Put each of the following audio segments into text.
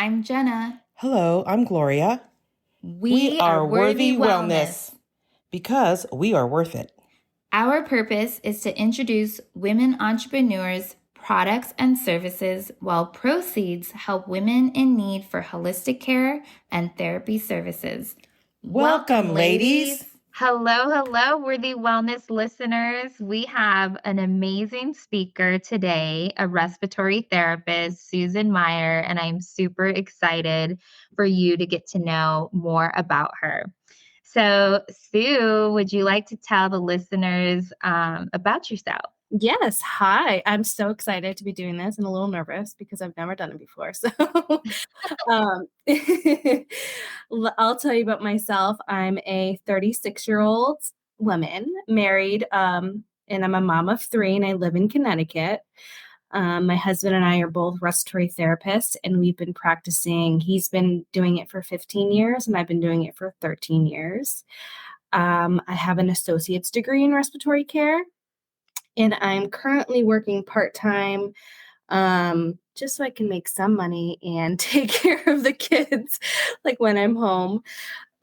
I'm Jenna. Hello, I'm Gloria. We We are are Worthy Worthy Wellness. Wellness because we are worth it. Our purpose is to introduce women entrepreneurs, products, and services while proceeds help women in need for holistic care and therapy services. Welcome, ladies. Hello, Worthy Wellness listeners. We have an amazing speaker today, a respiratory therapist, Susan Meyer, and I'm super excited for you to get to know more about her. So, Sue, would you like to tell the listeners about yourself? Yes. Hi. I'm so excited to be doing this and a little nervous because I've never done it before. So um, I'll tell you about myself. I'm a 36-year-old woman, married, and I'm a mom of 3, and I live in Connecticut. My husband and I are both respiratory therapists, and we've been practicing. He's been doing it for 15 years, and I've been doing it for 13 years. I have an associate's degree in respiratory care. And I'm currently working part-time, just so I can make some money and take care of the kids, like, when I'm home.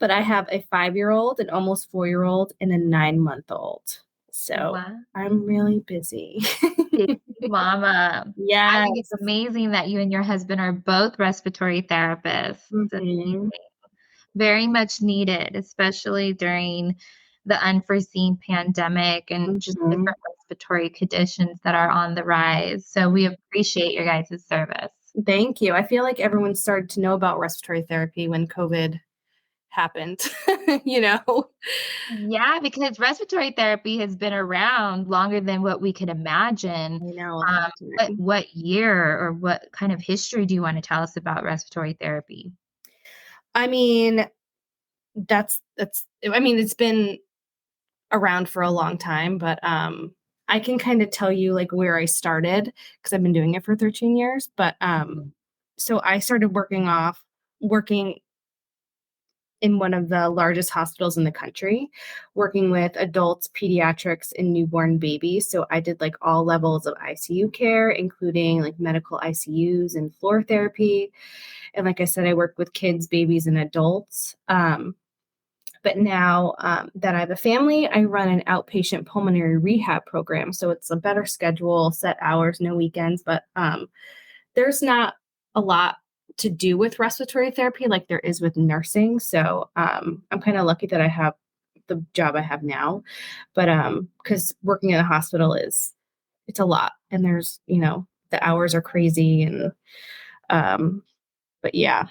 But I have a 5-year-old, an almost 4-year-old, and a 9-month-old. So Wow. I'm really busy. Big Mama. I Yes. think it's amazing that you and your husband are both respiratory therapists. That's Mhm. very much needed, especially during the unforeseen pandemic and just Mhm. different respiratory conditions that are on the rise. So we appreciate your guys' service. Thank you. I feel like everyone started to know about respiratory therapy when COVID happened, you know? Yeah, because respiratory therapy has been around longer than what we could imagine. I know, a long time. What year or what kind of history do you want to tell us about respiratory therapy? I mean, it's been around for a long time, but I can kind of tell you like where I started because I've been doing it for 13 years. But Mhm. so I started working in one of the largest hospitals in the country, working with adults, pediatrics, and newborn babies. So I did like all levels of ICU care, including like medical ICUs and floor therapy. And like I said, I worked with kids, babies, and adults. But now that I have a family, I run an outpatient pulmonary rehab program. So it's a better schedule, set hours, no weekends. But there's not a lot to do with respiratory therapy like there is with nursing. So I'm kind of lucky that I have the job I have now. But because working in a hospital it's a lot, and there's the hours are crazy, and um, but yeah.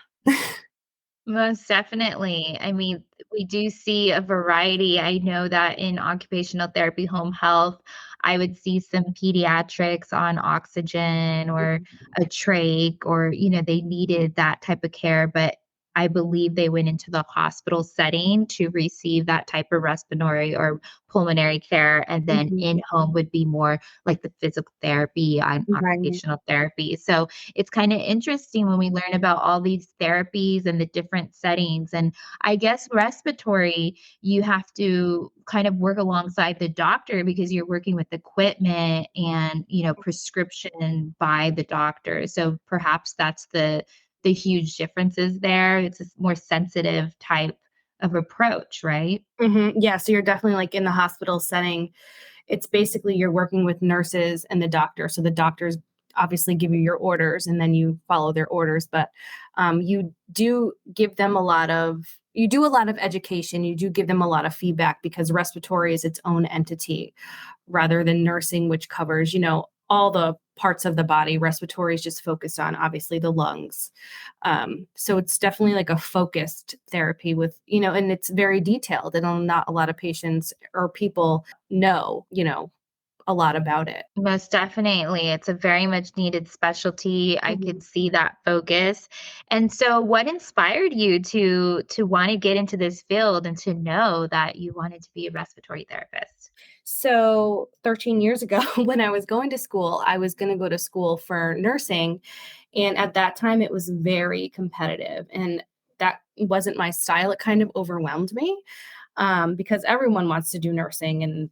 Most definitely. I mean, we do see a variety. I know that in occupational therapy, home health, I would see some pediatrics on oxygen or a trach, or, they needed that type of care, but I believe they went into the hospital setting to receive that type of respiratory or pulmonary care. And then Mhm. in home would be more like the physical therapy on Right. occupational therapy. So it's kind of interesting when we learn about all these therapies and the different settings. And I guess respiratory, you have to kind of work alongside the doctor because you're working with equipment and, prescription by the doctor. So perhaps that's the huge differences there. It's a more sensitive type of approach, right? Yeah, so you're definitely like in the hospital setting. It's basically you're working with nurses and the doctor. So the doctors obviously give you your orders and then you follow their orders. But you do give them you do a lot of education. You do give them a lot of feedback because respiratory is its own entity rather than nursing, which covers, all the parts of the body. Respiratory is just focused on obviously the lungs. So it's definitely like a focused therapy with, and it's very detailed, and not a lot of patients or people know, a lot about it. Most definitely. It's a very much needed specialty. I Mhm. could see that focus. And so what inspired you to want to get into this field and to know that you wanted to be a respiratory therapist? So 13 years ago, when I was going to school, I was going to go to school for nursing. And at that time, it was very competitive. And that wasn't my style. It kind of overwhelmed me because everyone wants to do nursing. And,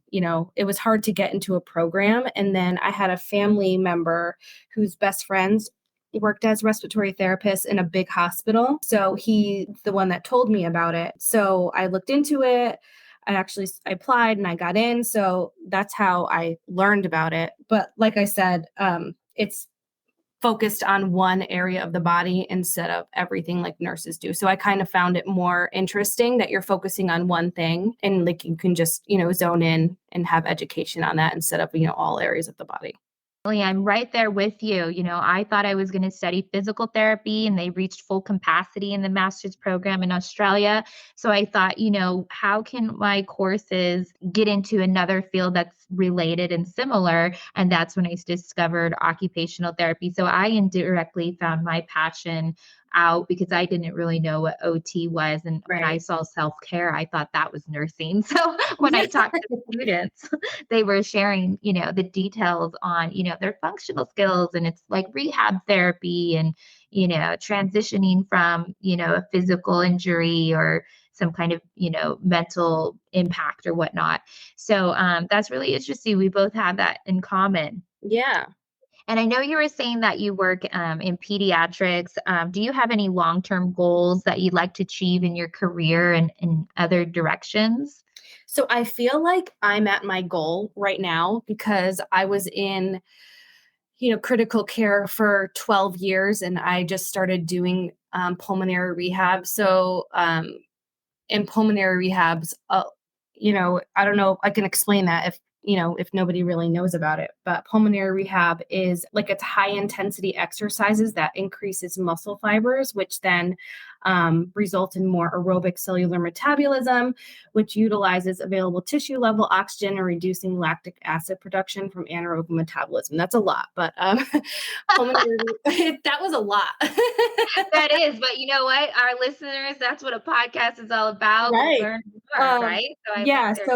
it was hard to get into a program. And then I had a family member whose best friends worked as respiratory therapist in a big hospital. So he's the one that told me about it. So I looked into it. I applied and I got in. So that's how I learned about it. But like I said, it's focused on one area of the body instead of everything like nurses do. So I kind of found it more interesting that you're focusing on one thing and like you can just, zone in and have education on that instead of, all areas of the body. I'm right there with you. I thought I was going to study physical therapy and they reached full capacity in the master's program in Australia. So I thought, how can my courses get into another field that's related and similar? And that's when I discovered occupational therapy. So I indirectly found my passion out because I didn't really know what OT was. And when I Right. saw self care, I thought that was nursing. So when I talked to students, they were sharing, the details on, their functional skills and it's like rehab therapy and, transitioning from, a physical injury or some kind of, mental impact or whatnot. So that's really interesting. We both have that in common. Yeah. And I know you were saying that you work in pediatrics. Do you have any long-term goals that you'd like to achieve in your career and in other directions? So I feel like I'm at my goal right now because I was in, critical care for 12 years and I just started doing pulmonary rehab. So in pulmonary rehabs, I don't know, I can explain that if nobody really knows about it, but pulmonary rehab is like it's high intensity exercises that increases muscle fibers, which then result in more aerobic cellular metabolism, which utilizes available tissue level oxygen and reducing lactic acid production from anaerobic metabolism. That's a lot, but pulmonary, that was a lot. That is, but you know what? Our listeners, that's what a podcast is all about. We Right. learn more, right? So I think Yeah. there's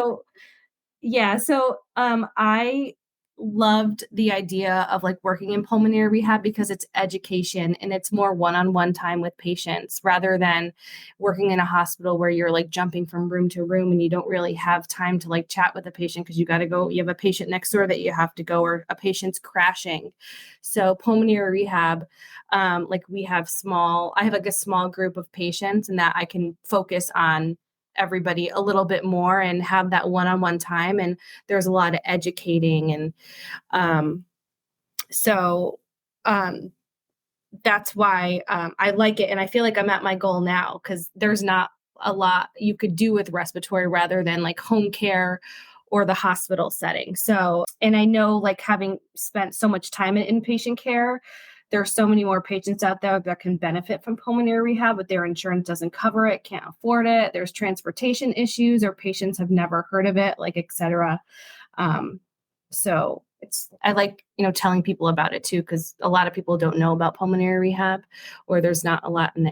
I loved the idea of like working in pulmonary rehab because it's education and it's more one-on-one time with patients rather than working in a hospital where you're like jumping from room to room and you don't really have time to like chat with a patient because you got to go, you have a patient next door that you have to go or a patient's crashing. So pulmonary rehab, like I have like a small group of patients and that I can focus on everybody a little bit more and have that one-on-one time, and there's a lot of educating and um so um that's why I like it and I feel like I'm at my goal now because there's not a lot you could do with respiratory rather than like home care or the hospital setting. So, and I know like having spent so much time in inpatient care, there are so many more patients out there that can benefit from pulmonary rehab, but their insurance doesn't cover it, can't afford it. There's transportation issues, or patients have never heard of it, like et cetera. Um, so I like, telling people about it too, because a lot of people don't know about pulmonary rehab or there's not a lot in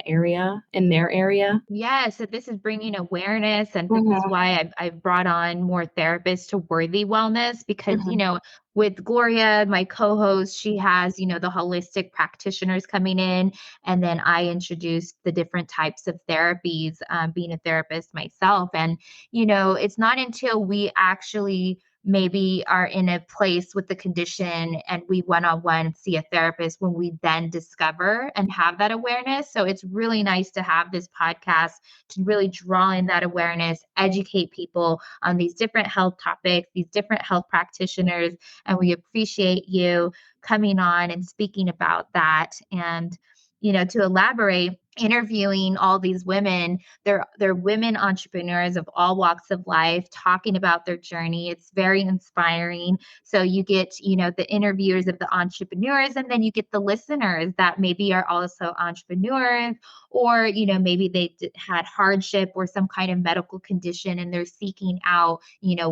their area. Yes, so this is bringing awareness, and this is Mhm, why I've brought on more therapists to Worthy Wellness because, mhm, with Gloria, my co-host, she has, the holistic practitioners coming in, and then I introduced the different types of therapies, being a therapist myself. And, it's not until we actually maybe are in a place with the condition and we one-on-one see a therapist when we then discover and have that awareness. So it's really nice to have this podcast to really draw in that awareness, educate people on these different health topics, these different health practitioners. And we appreciate you coming on and speaking about that. And, to elaborate, interviewing all these women, they're women entrepreneurs of all walks of life talking about their journey. It's very inspiring. So you get, the interviewers of the entrepreneurs, and then you get the listeners that maybe are also entrepreneurs, or, maybe they had hardship or some kind of medical condition and they're seeking out,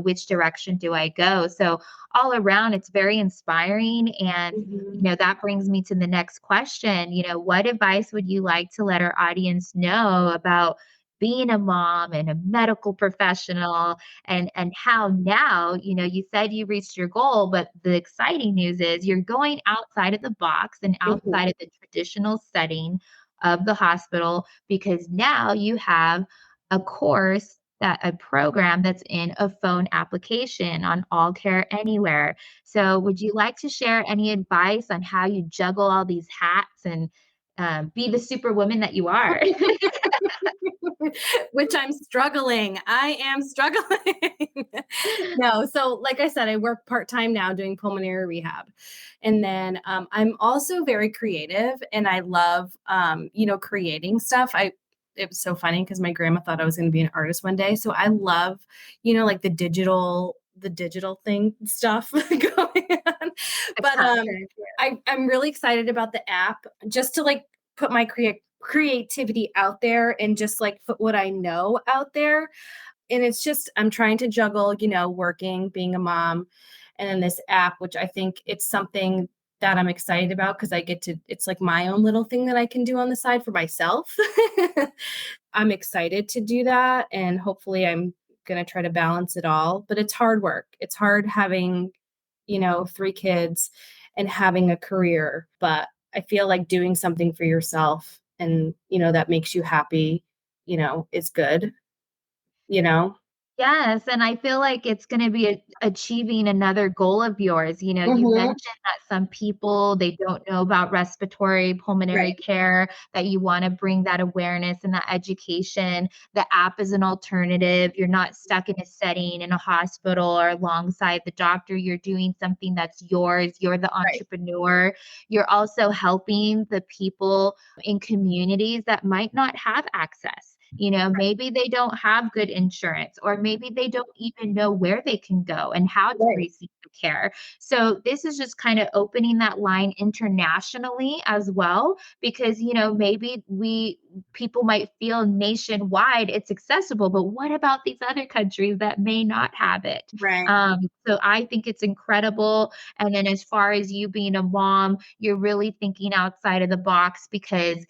which direction do I go? So all around, it's very inspiring. And mhm, that brings me to the next question. What advice would you like to let our audience know about being a mom and a medical professional, and how now, you said you reached your goal, but the exciting news is you're going outside of the box and outside mhm. of the traditional setting of the hospital because now you have a course that a program that's in a phone application on All Care Anywhere. So, would you like to share any advice on how you juggle all these hats and be the superwoman that you are? Which I'm struggling. I am struggling. No, so like I said, I work part-time now doing pulmonary rehab. And then I'm also very creative and I love creating stuff. It was so funny because my grandma thought I was going to be an artist one day. So I love, like the digital thing stuff going on. But I'm really excited about the app just to like put my creativity out there and just like put what I know out there. And it's just, I'm trying to juggle, working, being a mom, and then this app, which I think it's something that I'm excited about because it's like my own little thing that I can do on the side for myself. I'm excited to do that. And hopefully I'm going to try to balance it all, but it's hard work. It's hard having, 3 kids and having a career, but I feel like doing something for yourself and, that makes you happy, is good, you know? Yes, and I feel like it's gonna be achieving another goal of yours. You Mhm. mentioned that some people, they don't know about respiratory pulmonary Right, care, that you wanna bring that awareness and that education. The app is an alternative. You're not stuck in a setting in a hospital or alongside the doctor. You're doing something that's yours. You're the right, entrepreneur. You're also helping the people in communities that might not have access. Maybe they don't have good insurance, or maybe they don't even know where they can go and how to right, receive the care. So, this is just kind of opening that line internationally as well, because, maybe people might feel nationwide it's accessible, but what about these other countries that may not have it? right. So, I think it's incredible. And then, as far as you being a mom, you're really thinking outside of the box because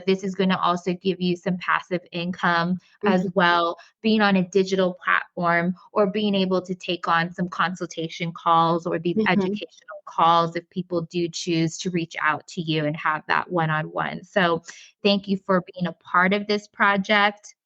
this is going to also give you some passive income as Mhm, well, being on a digital platform or being able to take on some consultation calls or these mhm, educational calls if people do choose to reach out to you and have that one-on-one. So thank you for being a part of this project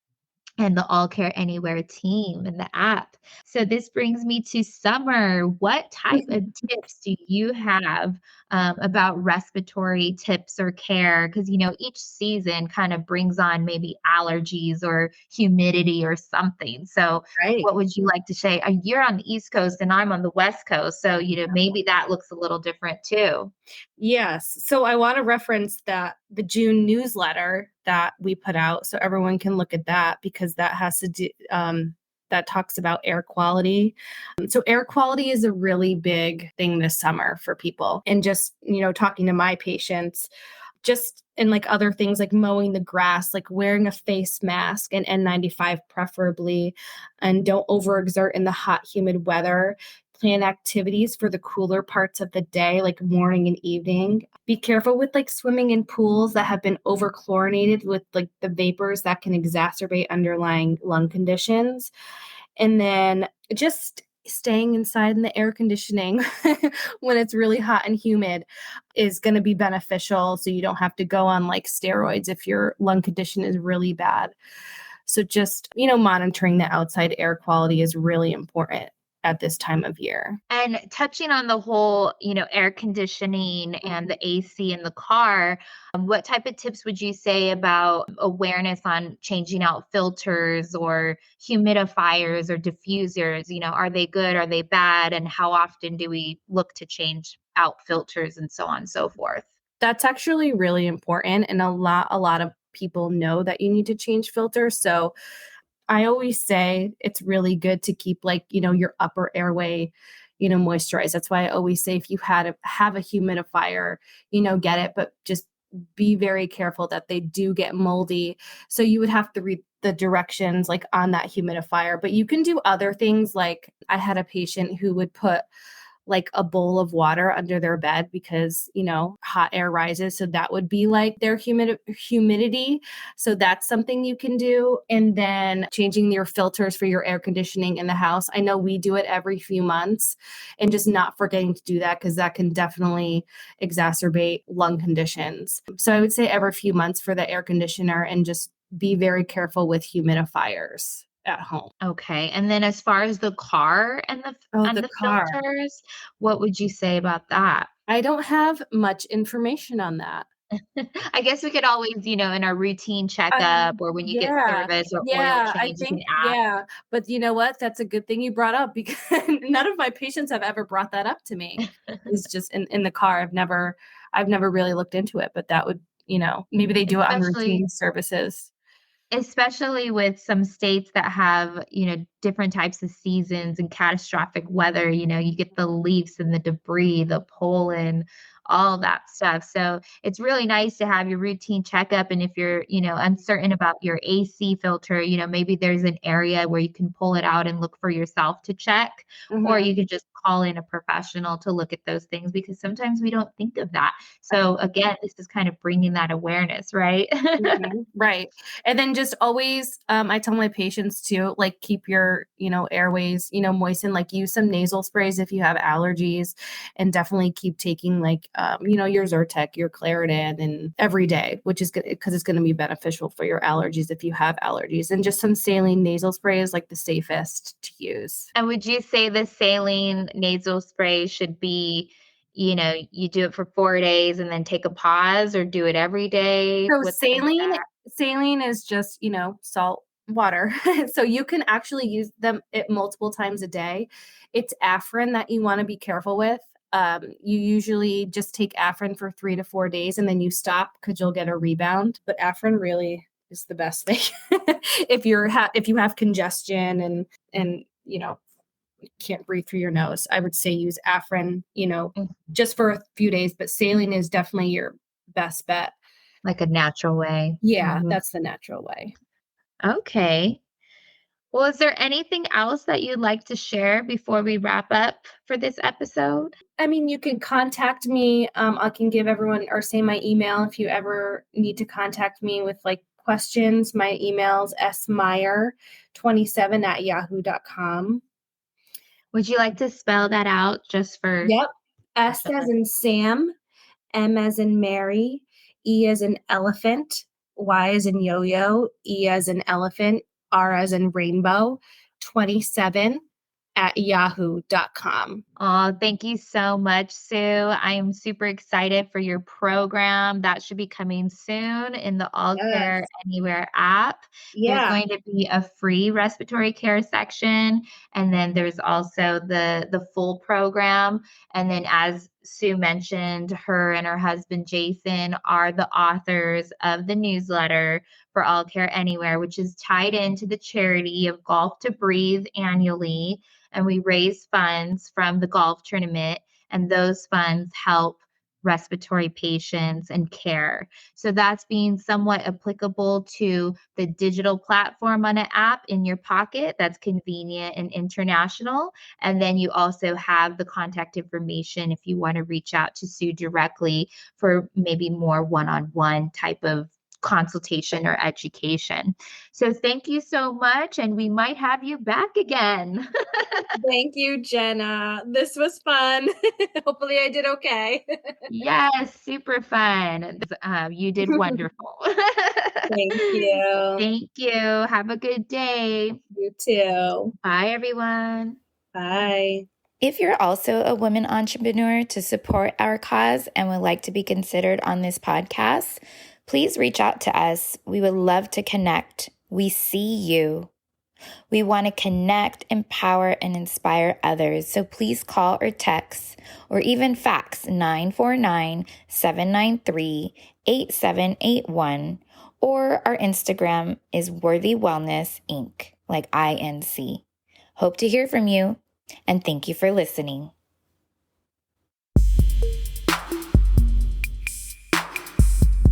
and the All Care Anywhere team and the app. So this brings me to summer. What type of tips do you have about respiratory tips or care? Because each season kind of brings on maybe allergies or humidity or something. So right. what would you like to say? You're on the East Coast and I'm on the West Coast, so maybe that looks a little different too. Yes. So I want to reference that the June newsletter that we put out so everyone can look at that because that has to do that talks about air quality. So air quality is a really big thing this summer for people. And just, talking to my patients, just and like other things like mowing the grass, like wearing a face mask and N95 preferably, and don't overexert in the hot, humid weather. Plan activities for the cooler parts of the day, like morning and evening. Be careful with like swimming in pools that have been over chlorinated with like the vapors that can exacerbate underlying lung conditions. And then just staying inside in the air conditioning when it's really hot and humid is going to be beneficial. So you don't have to go on like steroids if your lung condition is really bad. So just, monitoring the outside air quality is really important at this time of year. And touching on the whole, air conditioning and the AC in the car, what type of tips would you say about awareness on changing out filters or humidifiers or diffusers? Are they good? Are they bad? And how often do we look to change out filters and so on and so forth? That's actually really important. And a lot of people know that you need to change filters. So I always say it's really good to keep like, your upper airway, moisturized. That's why I always say if you have a humidifier, get it, but just be very careful that they do get moldy. So you would have to read the directions like on that humidifier, but you can do other things. Like I had a patient who would put like a bowl of water under their bed because, hot air rises. So that would be like their humidity. So that's something you can do. And then changing your filters for your air conditioning in the house. I know we do it every few months and just not forgetting to do that because that can definitely exacerbate lung conditions. So I would say every few months for the air conditioner and just be very careful with humidifiers at home. Okay. And then as far as the car and Oh, the the car. filters, what would you say about that? I don't have much information on that. I guess we could always, in our routine checkup or when you get Yeah, service or oil yeah, I change, you can think ask. yeah, but you know what? That's a good thing you brought up because none of my patients have ever brought that up to me. It's just in the car. I've never really looked into it, but that would, maybe they do it on Especially routine services. Especially with some states that have, different types of seasons and catastrophic weather, you get the leaks and the debris, the pollen, all that stuff. So it's really nice to have your routine checkup. And if you're, uncertain about your AC filter, maybe there's an area where you can pull it out and look for yourself to check, or Mhm. you could just call in a professional to look at those things because sometimes we don't think of that. So again, this is kind of bringing that awareness, right? Mhm, right. And then just always, I tell my patients to like keep your, airways, moistened, like use some nasal sprays if you have allergies and definitely keep taking like, your Zyrtec, your Claritin and every day, which is good because it's going to be beneficial for your allergies if you have allergies and just some saline nasal spray is like the safest to use. And would you say the saline nasal spray should be, you do it for 4 days and then take a pause or do it every day? So What's the saline is just, salt water. So you can actually use it multiple times a day. It's Afrin that you want to be careful with. You usually just take Afrin for 3 to 4 days and then you stop because you'll get a rebound. But Afrin really is the best thing if you have congestion and can't breathe through your nose. I would say use Afrin, just for a few days. But saline is definitely your best bet. like a natural way? Yeah, Mhm. that's the natural way. Okay. Well, is there anything else that you'd like to share before we wrap up for this episode? I mean, you can contact me. I can give everyone or say my email if you ever need to contact me with like questions. My email's smeyer27@yahoo.com. Would you like to spell that out just for Yep. S as in Sam, M as in Mary, E as in elephant, Y as in yo-yo, E as in elephant, R as in rainbow, 27@yahoo.com. Oh, thank you so much, Sue. I am super excited for your program. That should be coming soon in the All Care Yes. Anywhere app. There's Yeah. going to be a free respiratory care section, and then there's also the full program. And then, as Sue mentioned, her and her husband Jason are the authors of the newsletter for All Care Anywhere, which is tied into the charity of Golf to Breathe annually, and we raise funds from the golf tournament, and those funds help respiratory patients and care. So that's being somewhat applicable to the digital platform on an app in your pocket that's convenient and international. And then you also have the contact information if you want to reach out to Sue directly for maybe more one-on-one type of consultation or education. So thank you so much, and we might have you back again. Thank you, Jenna. This was fun. Hopefully, I did okay. Yes, super fun. You did wonderful. Thank you. Thank you. Have a good day. You too. Bye, everyone. Bye. If you're also a woman entrepreneur to support our cause and would like to be considered on this podcast, please reach out to us. We would love to connect. We see you. We want to connect, empower, and inspire others. So please call or text or even fax 949-793-8781. Or our Instagram is Worthy Wellness Inc., like INC. Hope to hear from you, and thank you for listening.